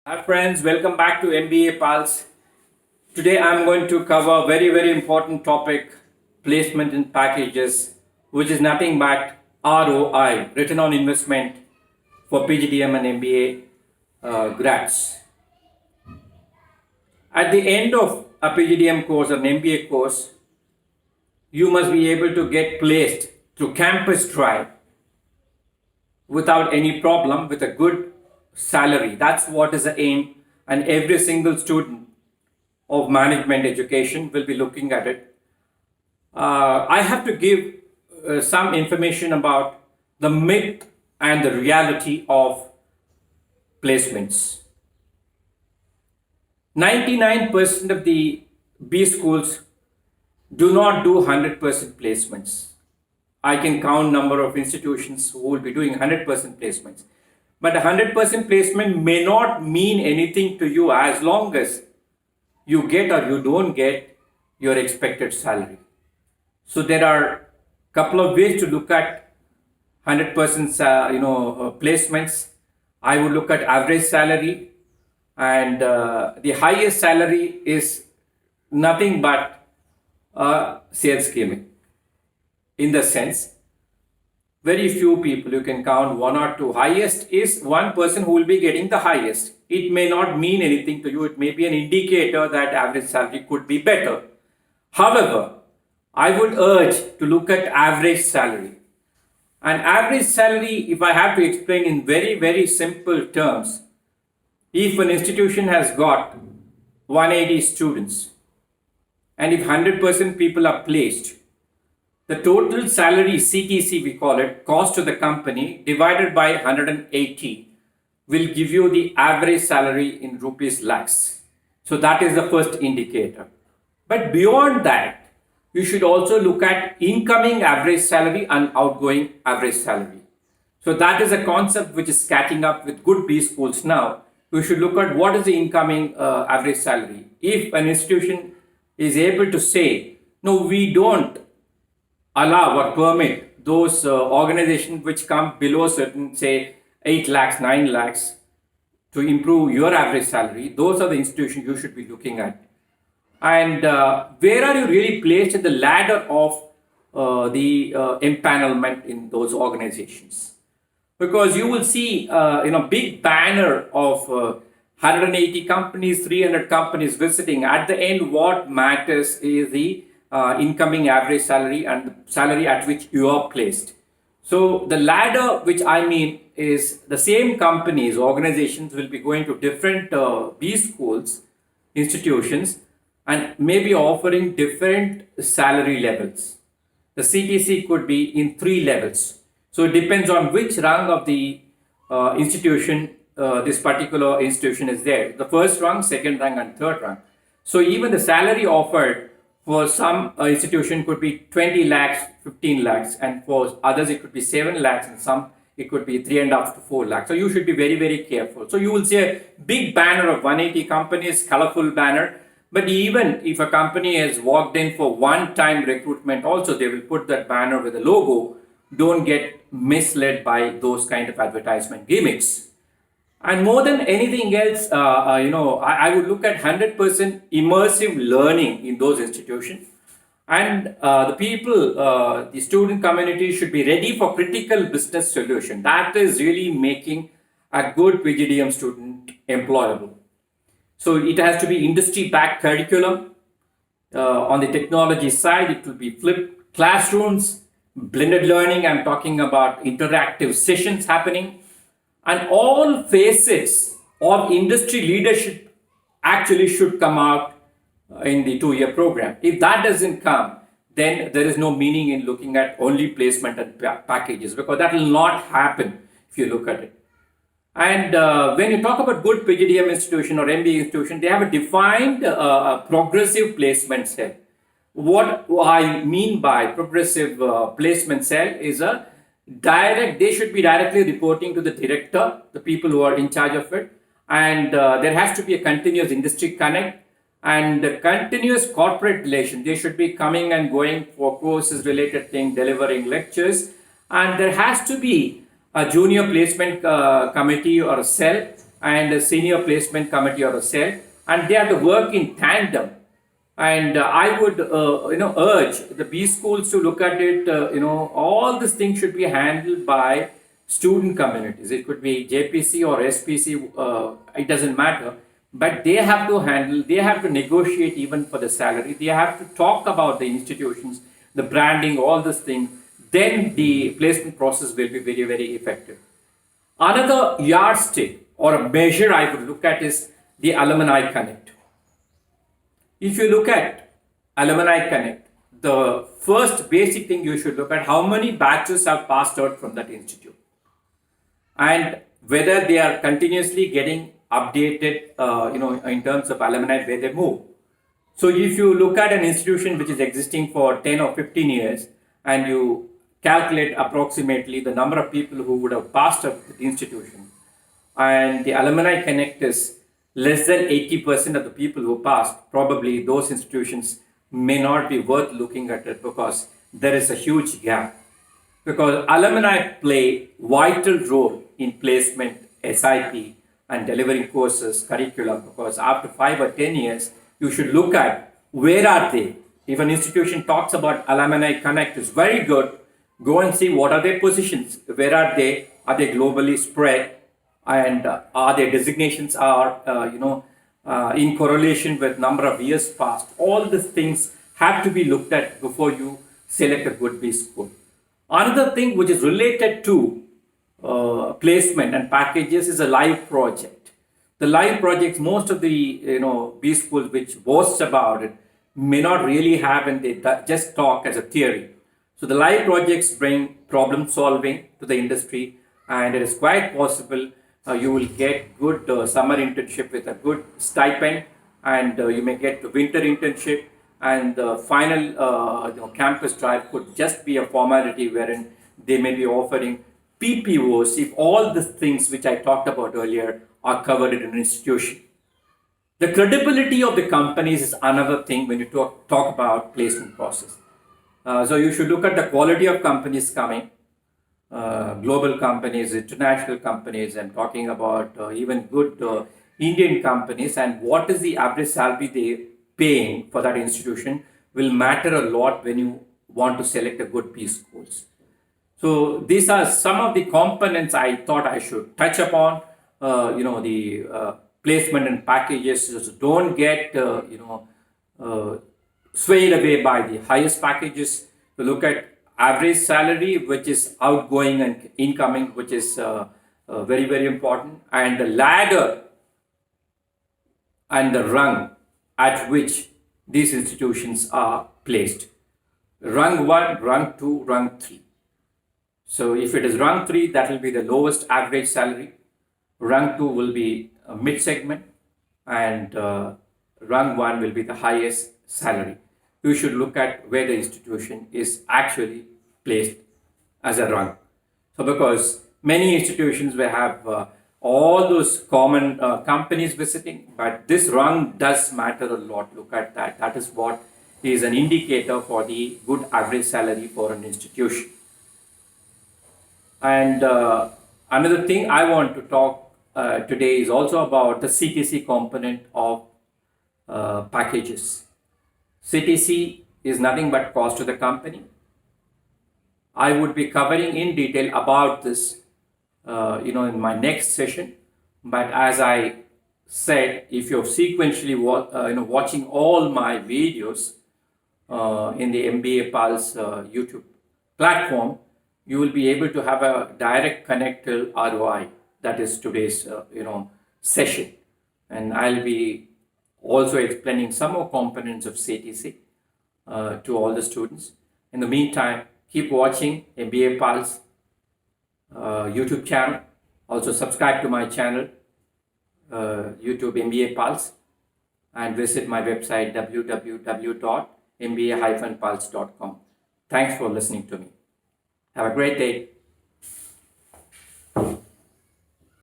Hi friends, welcome back to MBA Pulse. Today I'm going to cover a very important topic, placement in packages, which is nothing but ROI, return on investment for PGDM and MBA grads. At the end of a PGDM course or an MBA course, you must be able to get placed through campus drive without any problem with a good salary. That's what is the aim, and every single student of management education will be looking at it. I have to give some information about the myth and the reality of placements. 99% of the B schools do not do 100% placements. I can count number of institutions who will be doing 100% placements. But 100% placement may not mean anything to you as long as you get or you don't get your expected salary. So there are a couple of ways to look at 100% placements. I would look at average salary, and the highest salary is nothing but sales gimmick. In the sense, very few people, you can count one or two. Highest is one person who will be getting the highest. It may not mean anything to you. It may be an indicator that average salary could be better. However, I would urge to look at average salary. And average salary, if I have to explain in very simple terms, if an institution has got 180 students and if 100% people are placed, the total salary, CTC we call it, cost to the company divided by 180 will give you the average salary in rupees lakhs. So that is the first indicator. But beyond that, you should also look at incoming average salary and outgoing average salary. So that is a concept which is catching up with good B schools now. You should look at what is the incoming average salary. If an institution is able to say, no, we don't allow or permit those organizations which come below certain, say, 8 lakhs, 9 lakhs to improve your average salary, those are the institutions you should be looking at. And where are you really placed in the ladder of the empanelment in those organizations? Because you will see, big banner of 180 companies, 300 companies visiting. At the end, what matters is the incoming average salary and the salary at which you are placed. So the ladder, which I mean, is the same companies, organizations will be going to different B schools, institutions, and maybe offering different salary levels. The CTC could be in 3 levels. So it depends on which rung of the institution this particular institution is there. The first rung, second rung, and third rung. So even the salary offered for some institution could be 20 lakhs, 15 lakhs, and for others it could be 7 lakhs, and some it could be 3.5 to 4 lakhs. So you should be very careful. So you will see a big banner of 180 companies, colorful banner. But even if a company has walked in for one-time recruitment, also they will put that banner with a logo. Don't get misled by those kind of advertisement gimmicks. And more than anything else, I would look at 100% immersive learning in those institutions. And the people, the student community should be ready for critical business solution. That is really making a good PGDM student employable. So it has to be industry-backed curriculum. On the technology side, it will be flipped classrooms, blended learning. I'm talking about interactive sessions happening. And all facets of industry leadership actually should come out in the 2-year program. If that doesn't come, then there is no meaning in looking at only placement and packages, because that will not happen if you look at it. And when you talk about good PGDM institution or MBA institution, they have a defined progressive placement cell. What I mean by progressive placement cell is they should be directly reporting to the director, the people who are in charge of it. And there has to be a continuous industry connect and continuous corporate relation. They should be coming and going for courses related thing, delivering lectures. And there has to be a junior placement committee or a cell and a senior placement committee or a cell, and they have to work in tandem. And I would, urge the B schools to look at it. All these things should be handled by student communities. It could be JPC or SPC. It doesn't matter. But they have to handle. They have to negotiate even for the salary. They have to talk about the institutions, the branding, all these things. Then the placement process will be very, very effective. Another yardstick or a measure I would look at is the Alumni Connect. If you look at Alumni Connect, the first basic thing you should look at how many batches have passed out from that institute and whether they are continuously getting updated, in terms of alumni where they move. So if you look at an institution which is existing for 10 or 15 years and you calculate approximately the number of people who would have passed up the institution, and the Alumni Connect is less than 80% of the people who passed, probably those institutions may not be worth looking at it because there is a huge gap. Because alumni play vital role in placement, SIP, and delivering courses, curriculum, because after 5 or 10 years, you should look at where are they. If an institution talks about Alumni Connect is very good, go and see what are their positions, where are they globally spread, and are their designations are in correlation with number of years passed. All these things have to be looked at before you select a good B school. Another thing which is related to placement and packages is a live project. The live projects, most of the B schools which boast about it may not really have, and they just talk as a theory. So the live projects bring problem solving to the industry, and it is quite possible you will get good summer internship with a good stipend, and you may get the winter internship, and the final campus trial could just be a formality wherein they may be offering PPOs if all the things which I talked about earlier are covered in an institution. The credibility of the companies is another thing when you talk about placement process. So you should look at the quality of companies coming, global companies, international companies, and talking about even good Indian companies, and what is the average salary they paying for that institution will matter a lot when you want to select a good B schools. So these are some of the components I thought I should touch upon. The placement and packages. Just don't get swayed away by the highest packages. To look at average salary, which is outgoing and incoming, which is very, very important, and the ladder and the rung at which these institutions are placed. Rung 1, rung 2, rung 3. So if it is rung 3, that will be the lowest average salary. Rung 2 will be a mid segment, and rung 1 will be the highest salary. You should look at where the institution is actually placed as a rung. So because many institutions will have all those common companies visiting, but this rung does matter a lot. Look at that. That is what is an indicator for the good average salary for an institution. And another thing I want to talk today is also about the CTC component of packages. CTC is nothing but cost to the company. I would be covering in detail about this, in my next session. But as I said, if you're sequentially watching all my videos in the MBA Pulse YouTube platform, you will be able to have a direct connect to ROI. That is today's session, and I'll be also explaining some more components of CTC to all the students. In the meantime, keep watching MBA Pulse YouTube channel. Also subscribe to my channel, YouTube MBA Pulse, and visit my website www.mba-pulse.com. Thanks for listening to me. Have a great day.